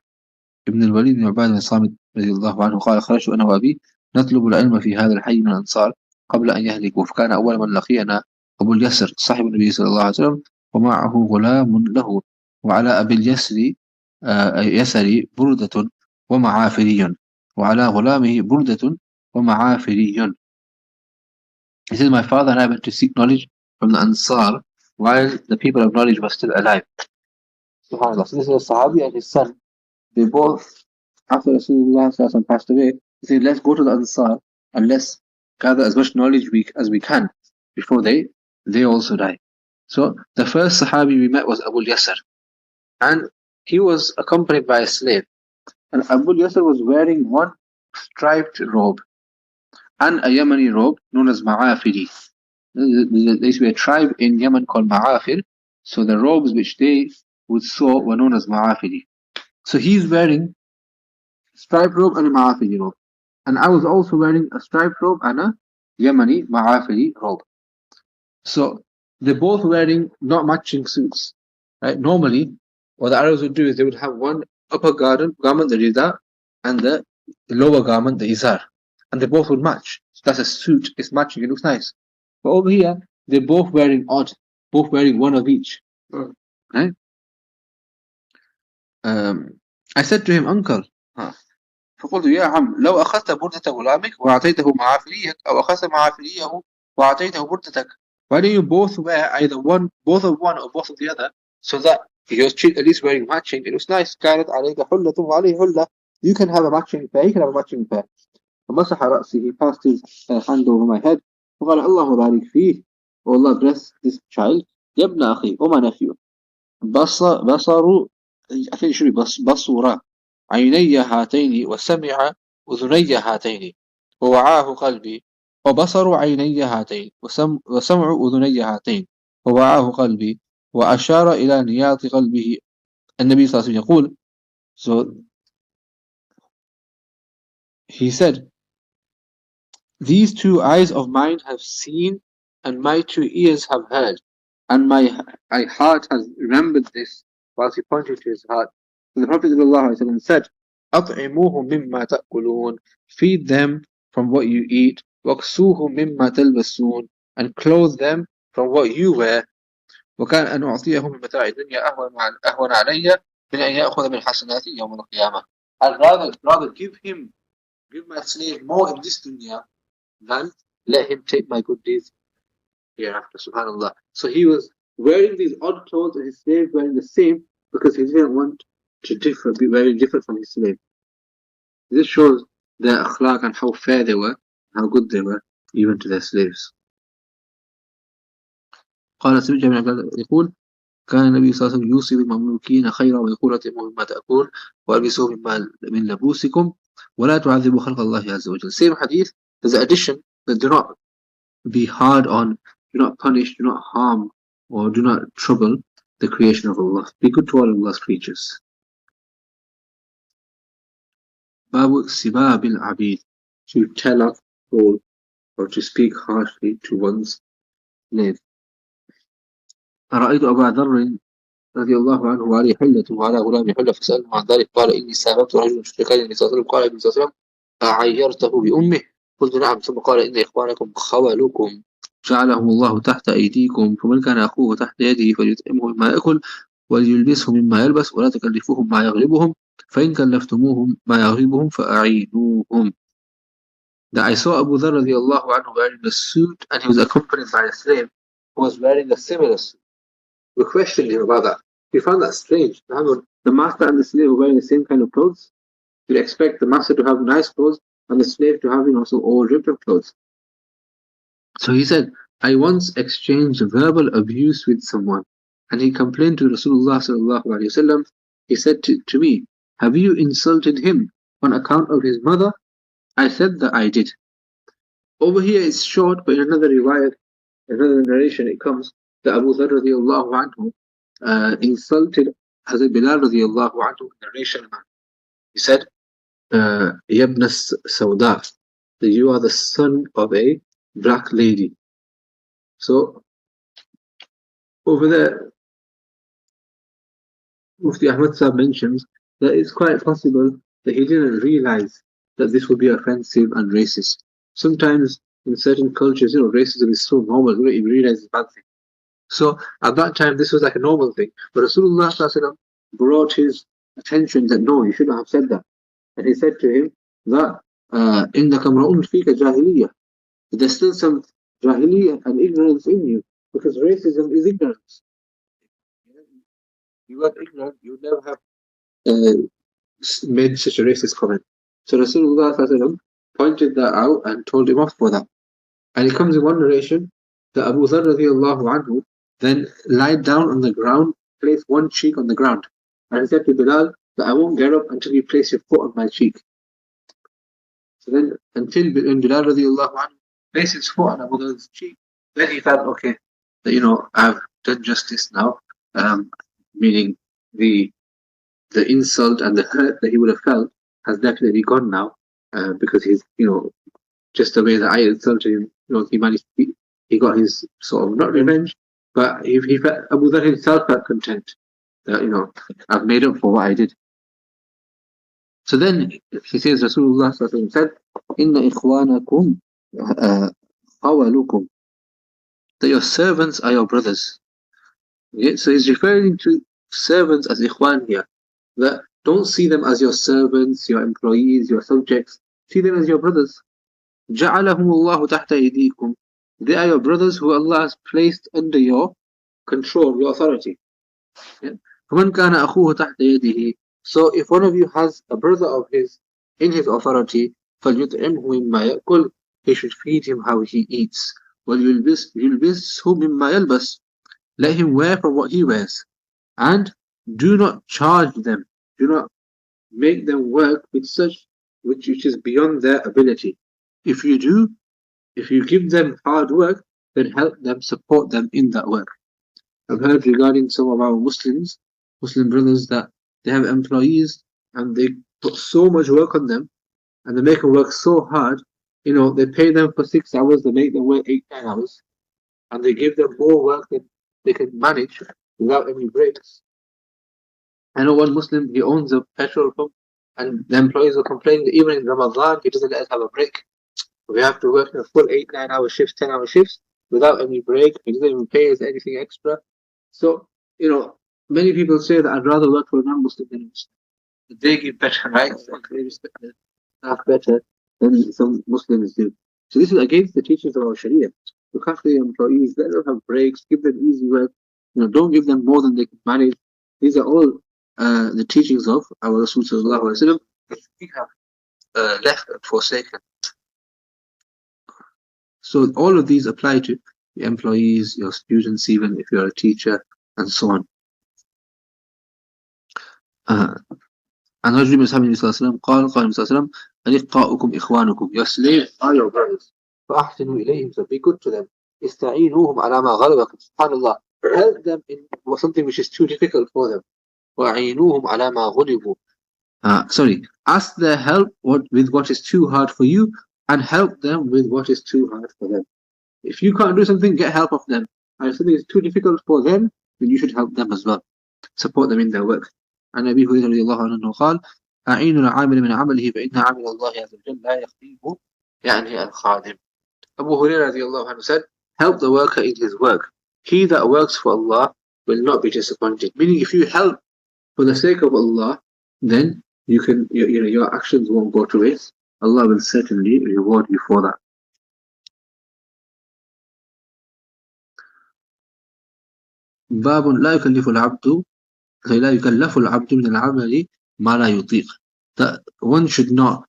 ابن الوليد بن عبادة بن صامت رضي الله عنه قال خرجت أنا وأبي نطلب العلم في هذا الحي من الأنصار قبل أن يهلكوا فكان أول من لقينا أبو اليسر صاحب النبي صلى الله عليه وسلم ومعه غلام له وعلى أبي اليسر يسري بردة ومعافري وعلى غلامه بردة ومعافري. He says, my father and I went to seek knowledge from the Ansar while the people of knowledge were still alive. SubhanAllah. So this is a Sahabi and his son. They both, after Rasulullah passed away, they said, let's go to the Ansar and let's gather as much knowledge as we can before they also die. So the first Sahabi we met was Abu Yasir, and he was accompanied by a slave. And Abu Yasir was wearing one striped robe and a Yemeni robe known as Ma'afiri. There used to be a tribe in Yemen called Ma'afir, so the robes which they would sew were known as Ma'afiri. So he's wearing a striped robe and a Ma'afiri robe. And I was also wearing a striped robe and a Yemeni Ma'afiri robe. So they're both wearing not matching suits. Right? Normally, what the Arabs would do is they would have one upper garment, the rida, and the lower garment, the izar. And they both would match. So that's a suit, it's matching, it looks nice. But over here, they're both wearing odd, both wearing one of each. Right? I said to him, Uncle, فقلت يا عم لو أخذت بردة غلامك وأعطيته معافريك أو أخذت معافريه وأعطيته بردتك. Why don't you both wear either both of one or both of the other, so that you're at least wearing matching? It was nice. كانت عليك حلة وعليه حلة. You can have a matching pair, he can have a matching pair. فمسح رأسي, he passed his hand over my head. وقال الله بارك فيه. Oh, Allah bless this child. يا ابن أخي, oh my nephew. بصر I think it should be بصورا عيني هاتين وسمع أذني هاتين ووعاه قلبي وبصر عيني هاتين وسمع أذني هاتين ووعاه قلبي وأشار إلى نياط قلبه. النبي صلى الله عليه وسلم يقول, so he said, these two eyes of mine have seen and my two ears have heard and my heart has remembered this, whilst he pointed to his heart. So the Prophet ﷺ said, أطعموهم مما تأكلون, feed them from what you eat, واكسوهم مما تلبسون, and clothe them from what you wear. وكان أن أعطيهم من متاع الدنيا أهون علي من أن يأخذ من حسناتي يوم القيامة. I'd rather give my slave more in this dunya than let him take my good deeds hereafter. Subhanallah. So he was wearing these odd clothes and his slave wearing the same because he didn't want to be very different from his slave. This shows their akhlaq and how fair they were, how good they were, even to their slaves. قال سمعت بن عبد يقول كان النبي صلى الله عليه وسلم يوصي بالمملوكين خيرا ويقول أطعموا مما تأكلون وألبسوا من لبوسكم ولا تعذبوا خلق الله عز وجل. Same hadith, there's an addition that do not be hard on, do not punish, do not harm, or do not trouble the creation of Allah. Be good to all Allah's creatures. Babu Sibab al-Abid, to tell off or to speak harshly to one's slave. أرأيت أبا ذر رضي الله عنه وعليه حلة وعلى غلام حلة فسأله عن ذلك قال إني ساممت رجلا شركين النبي صلى الله عليه وسلم. قال النبي صلى الله عليه وسلم أعيرته بأمه؟ قلت نعم. ثم قال إن إخوانكم خولكم جعلهم الله تحت أيديكم فمن كان أخوه تحت يده فليطعمه مما يأكل وليلبسه مما يلبس ولا تكلفوهم ما يغلبهم فإن كلفتموهم ما يغلبهم فأعينوهم. That I saw Abu Dharr radiallahu anhu wearing a suit and he was accompanied by a slave who was wearing a similar suit. We questioned him about that. We found that strange. The master and the slave were wearing the same kind of clothes. You'd expect the master to have nice clothes and the slave to have some old ripped up clothes. So he said, I once exchanged verbal abuse with someone and he complained to Rasulullah sallallahu alaihi wasallam. He said to me, have you insulted him on account of his mother? I said that I did. Over here it's short, but in another riwayat, another narration, it comes that Abu Dharr radiallahu anhu insulted Hazrat Bilal radiallahu anhu in the narration. He said, Yabna Sauda, that you are the son of a black lady. So over there, Mufti Ahmad Sahib mentions that it's quite possible that he didn't realize that this would be offensive and racist. Sometimes in certain cultures, racism is so normal, you don't even realize it's a bad thing. So at that time, this was like a normal thing. But Rasulullah brought his attention that no, you shouldn't have said that. And he said to him that إِنَّكَ امْرَؤٌ فِيكَ جَاهِلِيَّةٌ. There's still some jahiliyyah and ignorance in you, because racism is ignorance. you were ignorant, you would never have made such a racist comment. So Rasulullah ﷺ pointed that out and told him off for that. And it comes in one narration that Abu Dharr radiallahu anhu then lied down on the ground, placed one cheek on the ground, and he said to Bilal that I won't get up until you place your foot on my cheek. So then, until Bilal radiallahu anhu placed his foot on Abu Dharr's cheek, then he felt, okay, that, I've done justice now, meaning the insult and the hurt that he would have felt has definitely gone now, because he's, just the way that I insulted him, he managed to, he got his sort of, not revenge, but he felt, Abu Dharr himself felt content that, I've made up for what I did. So then he says, Rasulullah said, Inna ikhwanakum awalukum, that your servants are your brothers. Okay? So he's referring to servants as ikhwan here, that don't see them as your servants, your employees, your subjects, see them as your brothers. جَعَلَهُمُ اللَّهُ تَحْتَ أَيْدِيكُمْ, they are your brothers who Allah has placed under your control, your authority. Yeah? فَمَنْ كَانَ أَخُوهُ تَحْتَ يَدِهِ, so if one of you has a brother of his in his authority, فَلْيُطْعِمْهُ مِمَّا يَأْكُلْ, he should feed him how he eats. وَلْيُلْبِسْهُ مِمَّا يَلْبَسْ, let him wear from what he wears. And do not charge them, do not make them work with such which is beyond their ability. If you do, if you give them hard work, then help them, support them in that work. I've heard regarding some of our Muslim brothers, that they have employees and they put so much work on them and they make them work so hard. They pay them for 6 hours, they make them work 8-9 hours, and they give them more work than they can manage without any breaks. I know one Muslim, he owns a petrol pump, and the employees will complain that even in Ramadan, he doesn't let us have a break. We have to work in a full 8-9 hour shifts, 10-hour shifts without any break. He doesn't even pay us anything extra. So, many people say that I'd rather work for a non-Muslim than a Muslim. They give better rights and they respect the staff better than some Muslims do. So this is against the teachings of our Sharia. Look after your employees, let them have breaks, give them easy work. Don't give them more than they can manage. These are all the teachings of our Rasul sallallahu alaihi wasallam, which we have left and forsaken. So all of these apply to your employees, your students, even if you're a teacher, and so on. And رجل من أصحاب النبي صلى الله عليه وسلم قال النبي صلى الله عليه وسلم أرقاؤكم إخوانكم, your slaves are your brothers, فأحسنوا إليهم, so be good to them, استعينوهم على ما غلبكم, subhanallah, help them in something which is too difficult for them, وأعينوهم على ما غلبوا, ask their help with what is too hard for you, and help them with what is too hard for them. If you can't do something, get help of them. And if something is too difficult for them, then you should help them as well. Support them in their work. عن أبي هريرة رضي الله عنه قال أعين العامل من عمله فإن عامل الله عز وجل لا يخدمه يعني الخادم. Abu Hurairah رضي الله عنه said, help the worker in his work. He that works for Allah will not be disappointed. Meaning, if you help for the sake of Allah, then you can, your actions won't go to waste. Allah will certainly reward you for that. باب لا يكلف العبد من العمل ما لا يطيق. That one should not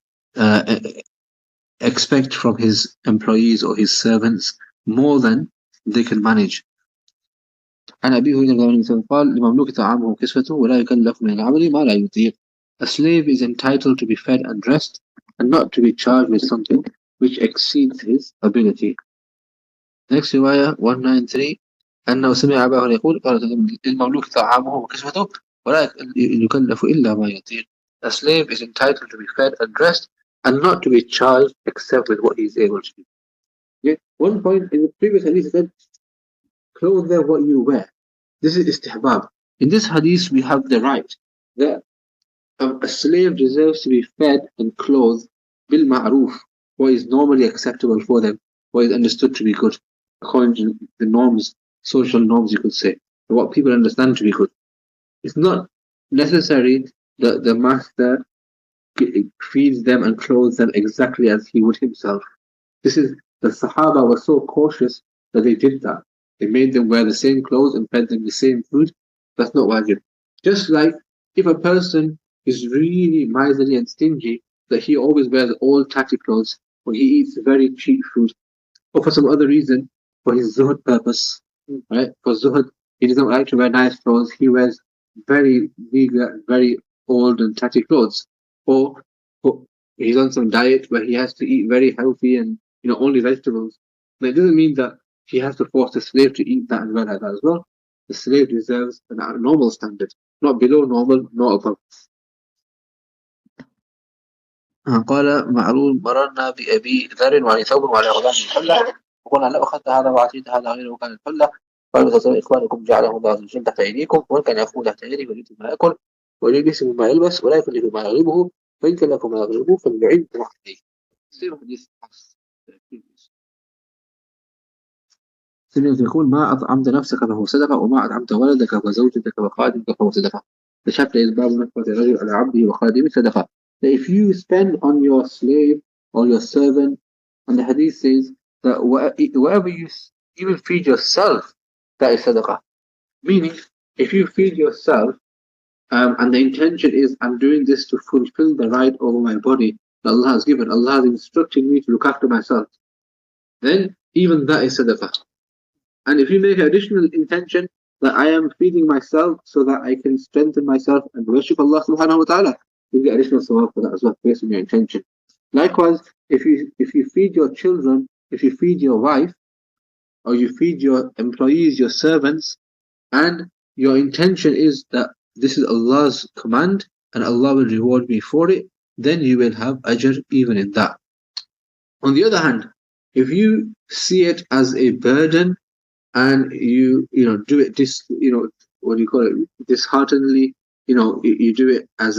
expect from his employees or his servants more than they can manage. عن أبي هريرة قال لمملوك طعامه وكسوته ولا يكلف من العمل ما لا يطيق. A slave is entitled to be fed and dressed, and not to be charged with something which exceeds his ability. Next riwayah 193, أنه سمع أبا هريرة يقول قال للمملوك طعامه وكسوته ولا يكلف إلا ما يطيق. A slave is entitled to be fed and dressed, and not to be charged except with what he is able to do. Yeah? One point in the previous hadith, he said, clothe them what you wear. This is istihbab. In this hadith, we have the right that a slave deserves to be fed and clothed bil ma'roof, what is normally acceptable for them, what is understood to be good, according to the norms, social norms, you could say, what people understand to be good. It's not necessary that the master feeds them and clothes them exactly as he would himself. This is, the Sahaba were so cautious that they did that. They made them wear the same clothes and fed them the same food. That's not wajib. Just like if a person is really miserly and stingy, that he always wears old tatty clothes, or he eats very cheap food, or for some other reason, for his zuhud purpose, right? For zuhud, he doesn't like to wear nice clothes. He wears very meager, very old and tatty clothes. Or he's on some diet where he has to eat very healthy and only vegetables. But it doesn't mean that he has to force the slave to eat that and wear like that as well. The slave deserves a normal standard, not below normal, not above. قال معلول مررنا بأبي ذر وعلي ثوب وعلى غلام حلة وقلنا لا أخذت هذا وأعطيت هذا غيره كان الحلة قالوا تصير إخوانكم جعله الله عز وجل تحت أيديكم وإن كان يأخذ تحت يده ويجد ما يأكل ويلبس ما يلبس ولا يكلف ما يغلبه فإن كلف ما يغلبه فليعد وحده. سنة يقول ما أطعمت نفسك فهو صدقة وما أطعمت ولدك وزوجتك وخادمك فهو صدقة. The chapter is باب نفقة الرجل على عبده وخادمه صدقة. That if you spend on your slave or your servant, and the hadith says that whatever you even feed yourself, that is sadaqah. Meaning, if you feed yourself, and the intention is I'm doing this to fulfill the right over my body that Allah has given, Allah has instructed me to look after myself, then even that is sadaqah. And if you make an additional intention that I am feeding myself so that I can strengthen myself and worship Allah subhanahu wa ta'ala, you get additional sawab for that as well, based on your intention. Likewise, if you feed your children, if you feed your wife, or you feed your employees, your servants, and your intention is that this is Allah's command and Allah will reward me for it, then you will have ajr even in that. On the other hand, if you see it as a burden and you do it what do you call it, disheartenedly, you do it as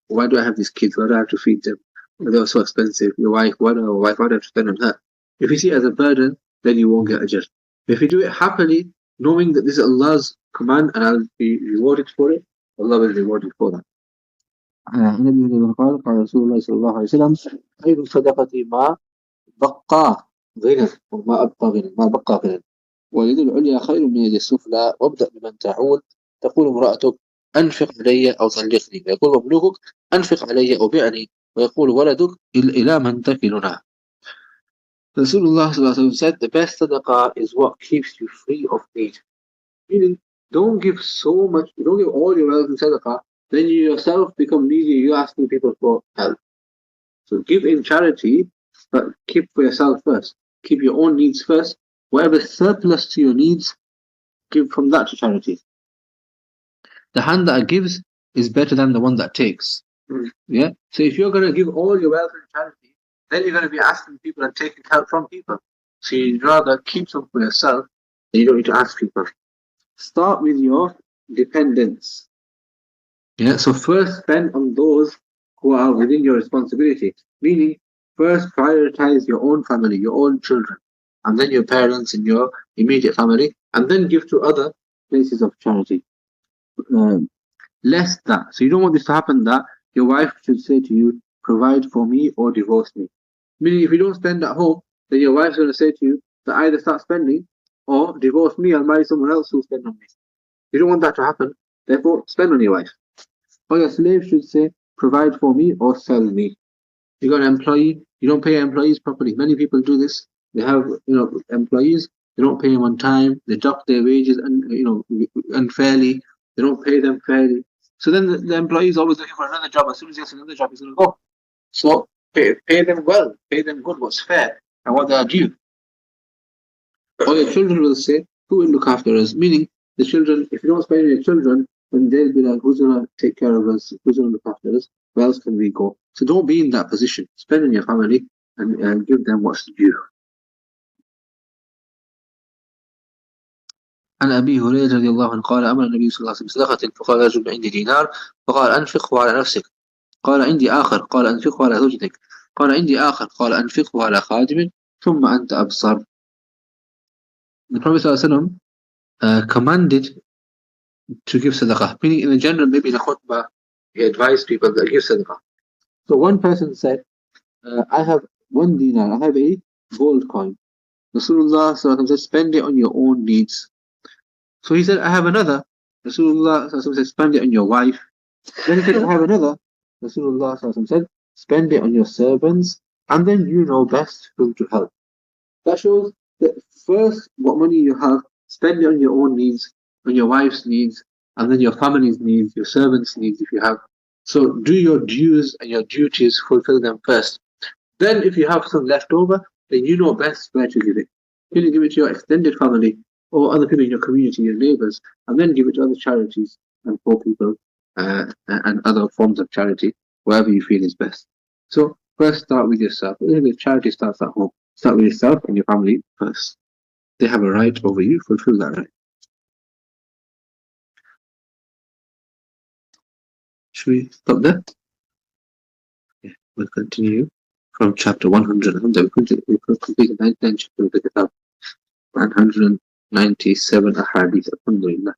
why do I have these kids, why do I have to feed them, they're so expensive, your wife, why do I have to spend on her? If you see it as a burden, then you won't get ajr. If you do it happily, knowing that this is Allah's command and I'll be rewarded for it, Allah will reward you for that. عن ابي هريره قال قال رسول الله صلى الله عليه وسلم خير الصدقه ما بقى غنى وما ابقى غنى ما بقى غنى واليد العليا خير من اليد السفلى وابدأ بمن تعول تقول امرأتك أنفق علي أو طلقني ويقول مملوكك أنفق علي أو بعني ويقول ولدك إلى من تكلنا. Rasulullah said the best sadaqah is what keeps you free of need. Meaning, don't give so much, don't give all your wealth in sadaqah, then you yourself become needy, you're asking people for help. So give in charity, but keep for yourself first. Keep your own needs first. Whatever surplus to your needs, give from that to charity. The hand that gives is better than the one that takes. Yeah. So if you're going to give all your wealth in charity, then you're going to be asking people and taking help from people. So you'd rather keep some for yourself, and you don't need to ask people. Start with your dependents. Yeah. So first spend on those who are within your responsibility. Meaning, first prioritize your own family, your own children, and then your parents and your immediate family, and then give to other places of charity. Less that. So you don't want this to happen that your wife should say to you, provide for me or divorce me. Meaning if you don't spend at home, then your wife's going to say to you that either start spending or divorce me, I'll marry someone else who'll spend on me. You don't want that to happen. Therefore, spend on your wife. Or your slave should say, provide for me or sell me. You got an employee, you don't pay your employees properly. Many people do this. They have employees, they don't pay them on time, they dock their wages unfairly, they don't pay them fairly. So then the employee is always looking for another job. As soon as he gets another job, he's going to go. So pay them well, pay them good, what's fair, and what they are due. Or your children will say, who will look after us? Meaning, the children, if you don't spend on your children, then they'll be like, who's going to take care of us? Who's going to look after us? Where else can we go? So don't be in that position. Spend on your family and give them what's due. عن أبي هريرة رضي الله عنه قال أمر النبي صلى الله عليه وسلم بصدقة فقال رجل عندي دينار فقال أنفقه على نفسك قال عندي آخر قال أنفقه على زوجتك قال عندي آخر قال أنفقه على خادم ثم أنت أبصر. The Prophet صلى الله عليه وسلم commanded to give sadaqah. Meaning in the general, maybe in a khutbah, he advised people that give sadaqah. So one person said, I have 1 dinar, I have a gold coin. Rasulullah said, spend it on your own needs. So he said, I have another. Rasulullah said, spend it on your wife. Then he said, I have another. Rasulullah said, spend it on your servants, and then you know best whom to help. That shows that first, what money you have, spend it on your own needs, on your wife's needs, and then your family's needs, your servants' needs if you have. So do your dues and your duties, fulfill them first. Then if you have some left over, then you know best where to give it. You can give it to your extended family or other people in your community, your neighbours, and then give it to other charities and poor people and other forms of charity, wherever you feel is best. So first start with yourself. The charity starts at home. Start with yourself and your family first. They have a right over you, fulfill that right. Should we stop there? Yeah, we'll continue from chapter 100. We complete 99 chapter of the Kitab. 197 ahadith. Alhamdulillah.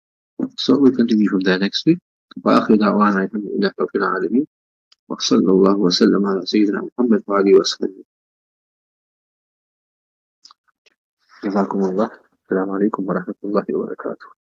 So we'll continue from there next week. وآخر دعوانا الحمد لله رب العالمين وصلى الله وسلم على سيدنا محمد وآله وصحبه. جزاكم الله. السلام عليكم ورحمة الله وبركاته.